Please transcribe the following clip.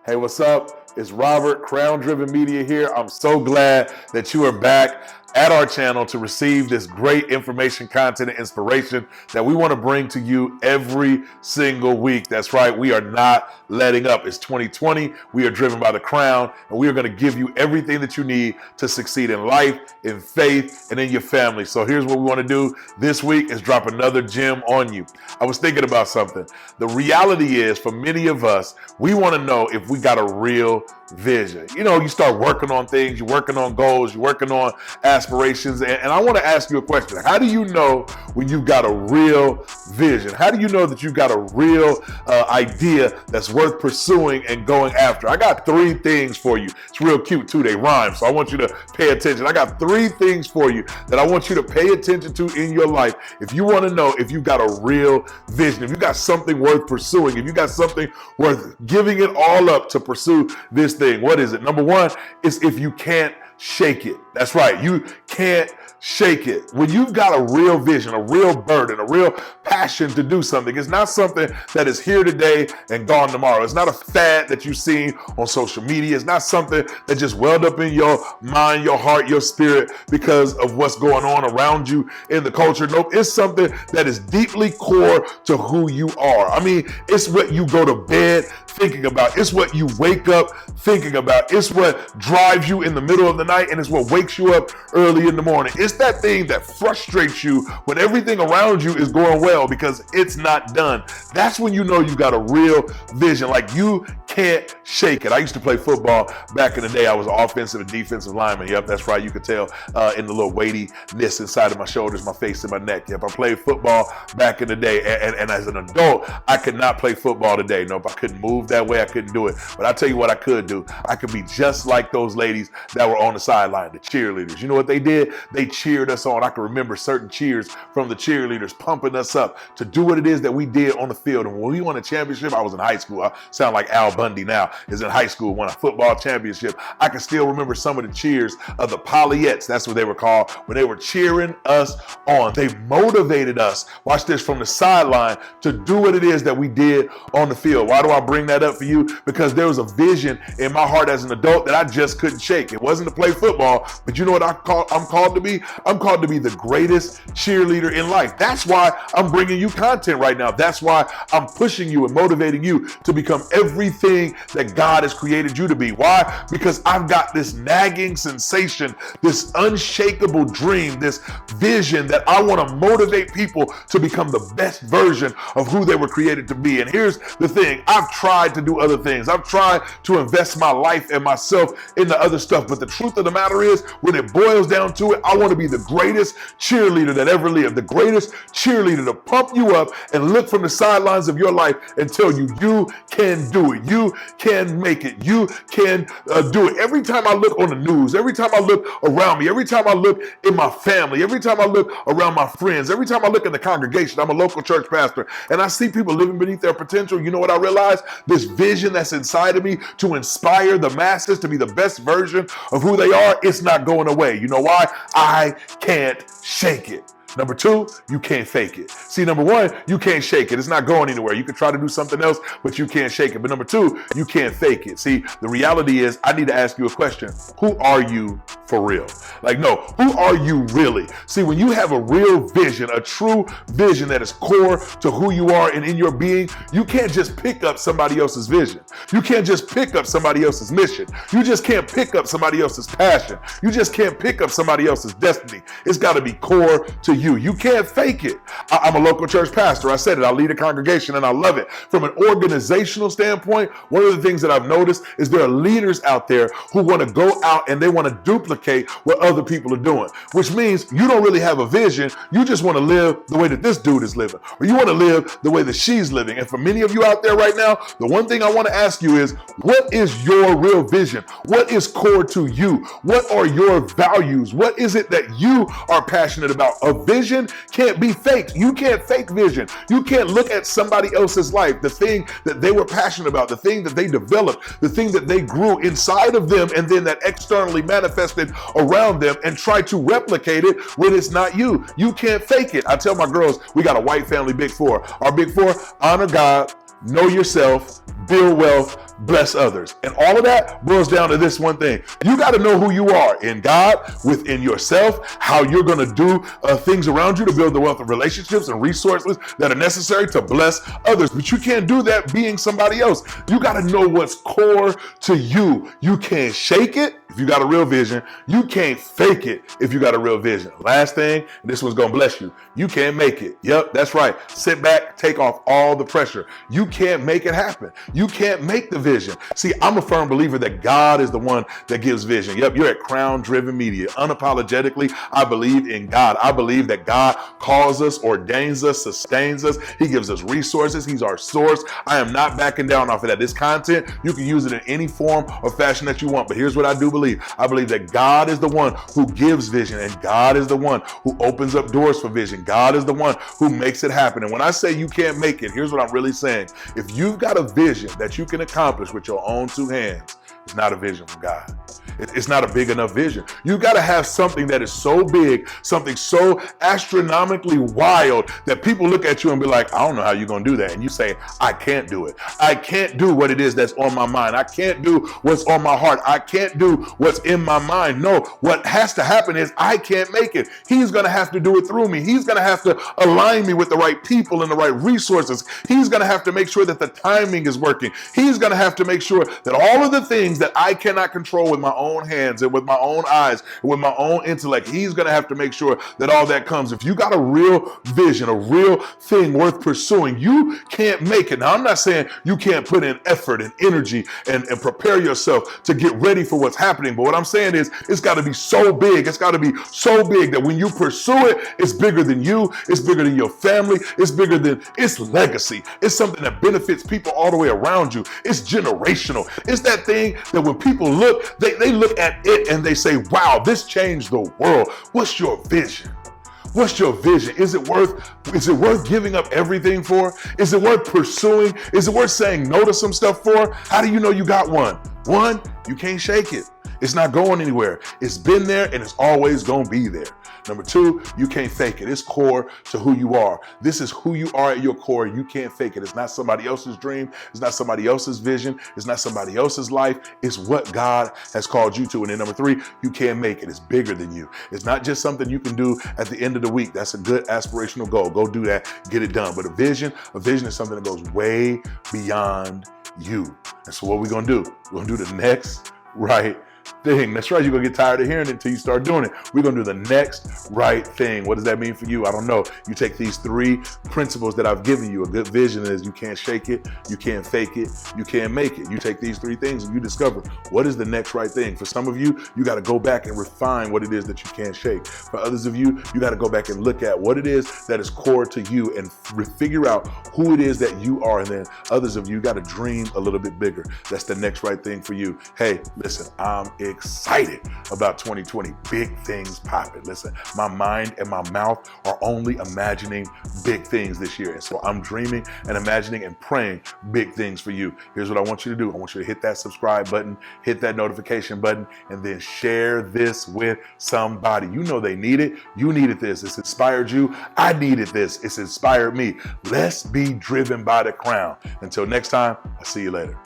Hey, what's up? It's Robert, Crown Driven Media here. I'm so glad that you are back at our channel to receive this great information, content, and inspiration that we want to bring to you every single week. That's right, we are not letting up. It's 2020. We are driven by the Crown, and we are going to give you everything that you need to succeed in life, in faith, and in your family. So here's what we want to do this week is drop another gem on you. I was thinking about something. The reality is, for many of us, we want to know if we got a real vision. You know, you start working on things, you're working on goals, you're working on aspirations, and I want to ask you a question. How do you know when you've got a real vision? How do you know that you've got a real idea that's worth pursuing and going after? I got three things for you. It's real cute too, they rhyme, so I want you to pay attention. I got three things for you that I want you to pay attention to in your life if you want to know if you've got a real vision, if you got something worth pursuing, if you got something worth giving it all up to pursue this thing. What is it? Number one is if you can't shake it. That's right. You can't shake it. When you've got a real vision, a real burden, a real passion to do something, it's not something that is here today and gone tomorrow. It's not a fad that you've seen on social media. It's not something that just welled up in your mind, your heart, your spirit because of what's going on around you in the culture. Nope. It's something that is deeply core to who you are. I mean, it's what you go to bed thinking about. It's what you wake up thinking about. It's what drives you in the middle of the night, and it's what wakes you up early in the morning. It's that thing that frustrates you when everything around you is going well because it's not done. That's when you know you got a real vision. Like, you can't shake it. I used to play football back in the day. I was an offensive and defensive lineman. Yep, that's right. You could tell in the little weightiness inside of my shoulders, my face, and my neck. Yep, I played football back in the day. And as an adult, I could not play football today. Nope, I couldn't move that way. I couldn't do it. But I tell you what I could do. I could be just like those ladies that were on the sideline, the cheerleaders. You know what they did? They cheered us on. I can remember certain cheers from the cheerleaders pumping us up to do what it is that we did on the field. And when we won a championship, I was in high school. I sound like Al Bundy now, is in high school, won a football championship. I can still remember some of the cheers of the Polyettes, that's what they were called, when they were cheering us on. They motivated us, watch this, from the sideline to do what it is that we did on the field. Why do I bring that up for you? Because there was a vision in my heart as an adult that I just couldn't shake. It wasn't to play football, but you know what I'm called to be? I'm called to be the greatest cheerleader in life. That's why I'm bringing you content right now. That's why I'm pushing you and motivating you to become everything that God has created you to be. Why? Because I've got this nagging sensation, this unshakable dream, this vision that I want to motivate people to become the best version of who they were created to be. And here's the thing. I've tried to do other things. I've tried to invest my life and myself into other stuff. But the truth of the matter is, when it boils down to it, I want to be the greatest cheerleader that ever lived, the greatest cheerleader to pump you up and look from the sidelines of your life and tell you, you can do it. You can make it. You can do it. Every time I look on the news, every time I look around me, every time I look in my family, every time I look around my friends, every time I look in the congregation, I'm a local church pastor, and I see people living beneath their potential. You know what I realize? This vision that's inside of me to inspire the masses to be the best version of who they are, it's not going away. You know why? I can't shake it. Number two, you can't fake it. See, number one, you can't shake it. It's not going anywhere. You can try to do something else, but you can't shake it. But number two, you can't fake it. See, the reality is, I need to ask you a question. Who are you for real? Like, no, who are you really? See, when you have a real vision, a true vision that is core to who you are and in your being, you can't just pick up somebody else's vision. You can't just pick up somebody else's mission. You just can't pick up somebody else's passion. You just can't pick up somebody else's destiny. It's got to be core to you. You can't fake it. I'm a local church pastor. I said it. I lead a congregation and I love it. From an organizational standpoint, one of the things that I've noticed is there are leaders out there who want to go out and they want to duplicate what other people are doing, which means you don't really have a vision. You just want to live the way that this dude is living, or you want to live the way that she's living. And for many of you out there right now, the one thing I want to ask you is, what is your real vision? What is core to you? What are your values? What is it that you are passionate about? A vision can't be faked. You can't fake vision. You can't look at somebody else's life, the thing that they were passionate about, the thing that they developed, the thing that they grew inside of them, and then that externally manifested around them, and try to replicate it when it's not you. You can't fake it. I tell my girls, we got a white family big four. Our big four: honor God, know yourself, build wealth, bless others. And all of that boils down to this one thing. You got to know who you are in God, within yourself, how you're going to do things around you to build the wealth of relationships and resources that are necessary to bless others. But you can't do that being somebody else. You got to know what's core to you. You can't shake it if you got a real vision. You can't fake it if you got a real vision. Last thing, and this one's going to bless you. You can't make it. Yep, that's right. Sit back, take off all the pressure. You can't make it happen. You can't make the vision. See, I'm a firm believer that God is the one that gives vision. Yep, you're at Crown Driven Media. Unapologetically, I believe in God. I believe that God calls us, ordains us, sustains us. He gives us resources. He's our source. I am not backing down off of that. This content, you can use it in any form or fashion that you want. But here's what I do believe. I believe that God is the one who gives vision, and God is the one who opens up doors for vision. God is the one who makes it happen. And when I say you can't make it, here's what I'm really saying. If you've got a vision that you can accomplish with your own two hands, it's not a vision from God. It's not a big enough vision. You got to have something that is so big, something so astronomically wild that people look at you and be like, I don't know how you're going to do that. And you say, I can't do it. I can't do what it is that's on my mind. I can't do what's on my heart. I can't do what's in my mind. No, what has to happen is I can't make it. He's going to have to do it through me. He's going to have to align me with the right people and the right resources. He's going to have to make sure that the timing is working. He's going to have to make sure that all of the things that I cannot control with my own hands and with my own eyes and with my own intellect, he's going to have to make sure that all that comes. If you got a real vision, a real thing worth pursuing, you can't make it. Now, I'm not saying you can't put in effort and energy and prepare yourself to get ready for what's happening. But what I'm saying is it's got to be so big. It's got to be so big that when you pursue it, it's bigger than you. It's bigger than your family. It's bigger than its legacy. It's something that benefits people all the way around you. It's generational. It's that thing that when people look, they look at it and they say, wow, this changed the world. What's your vision? What's your vision? Is it worth giving up everything for? Is it worth pursuing? Is it worth saying no to some stuff for? How do you know you got one? One, you can't shake it. It's not going anywhere. It's been there and it's always going to be there. Number two, you can't fake it. It's core to who you are. This is who you are at your core. You can't fake it. It's not somebody else's dream. It's not somebody else's vision. It's not somebody else's life. It's what God has called you to. And then number three, you can't make it. It's bigger than you. It's not just something you can do at the end of the week. That's a good aspirational goal. Go do that. Get it done. But a vision is something that goes way beyond you. And so what we're going to do, we're going to do the next right thing. That's right. You're going to get tired of hearing it until you start doing it. We're going to do the next right thing. What does that mean for you? I don't know. You take these three principles that I've given you. A good vision is you can't shake it, you can't fake it, you can't make it. You take these three things and you discover what is the next right thing. For some of you, you got to go back and refine what it is that you can't shake. For others of you, you got to go back and look at what it is that is core to you and figure out who it is that you are. And then others of you got to dream a little bit bigger. That's the next right thing for you. Hey, listen, I'm excited about 2020. Big things popping. Listen, my mind and my mouth are only imagining big things this year. And so I'm dreaming and imagining and praying big things for you. Here's what I want you to do. I want you to hit that subscribe button, hit that notification button, and then share this with somebody. You know they need it. You needed this. It's inspired you. I needed this. It's inspired me. Let's be driven by the crown. Until next time, I'll see you later.